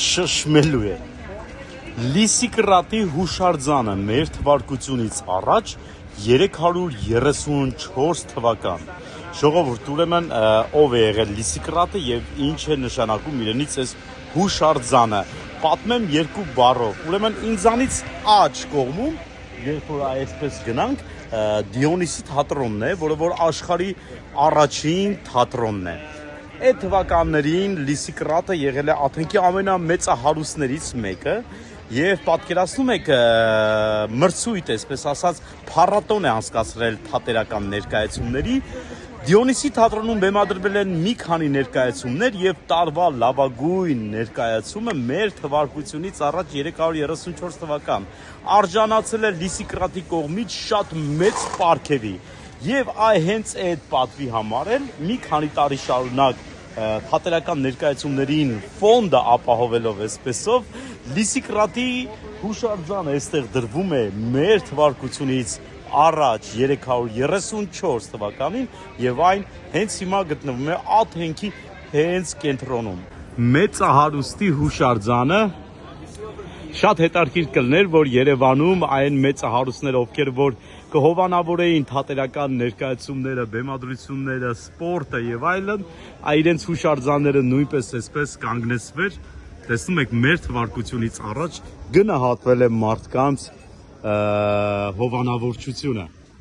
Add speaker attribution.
Speaker 1: շշմելու է։ Լիսիկրատի հուշարձանը մեր թվարկությունից առաջ 334 թվական։ Ժողովուրդ, ուրեմն ով է եղել Լիսիկրատը եւ ինչ է նշանակում իրենից այս հուշարձանը։ Պատմեմ երկու բառով։ Ուրեմն ինձանից աջ կողմում, երբ որ այսպես գնանք, Դիոնիսի թատրոնն է, որը որ աշխարհի առաջին թատրոնն է։ Այդ թվականներին Լիսիկրատը եղել է Աթենքի ամենամեծահարուստներից մեկը եւ պատկերացնում եք մրցույթ, այսպես ասած, փառատոն է անցկացրել թատերական ներկայացումների։ Դիոնիսի թատրոնում բեմադրվել են մի քանի ներկայացումներ եւ տարվա լավագույն ներկայացումը մեր թվարկությունից առաջ 334 թվական արժանացել է Լիսիկրատի կողմից շատ մեծ պարգևի եւ հենց այդ պատվի համար էլ մի քանի տարի շարունակ թատերական ներկայացումներին ֆոնդը ապահովելով այսպեսով Լիսիկրատի հուշարձանը այստեղ դրվում է մեր թվարկությունից առաջ 334 թվականին եւ այն հենց հիմա գտնվում է Աթենքի հենց կենտրոնում։ Մեծահարուստի հուշարձանը շատ հետաքրքիր կլներ, որ Երևանում այն մեծահարուստները, ովքեր որ կհովանավորեին թատերական ներկայացումները, բեմադրությունները, սպորտը եւ այլն, իրենց հուշարձանները նույնպես այսպես կանգնեցվեր։ Տեսնում եք, մեր թվարկությունից առաջ գնահատվել է մարդկանց հովանավորչությունը։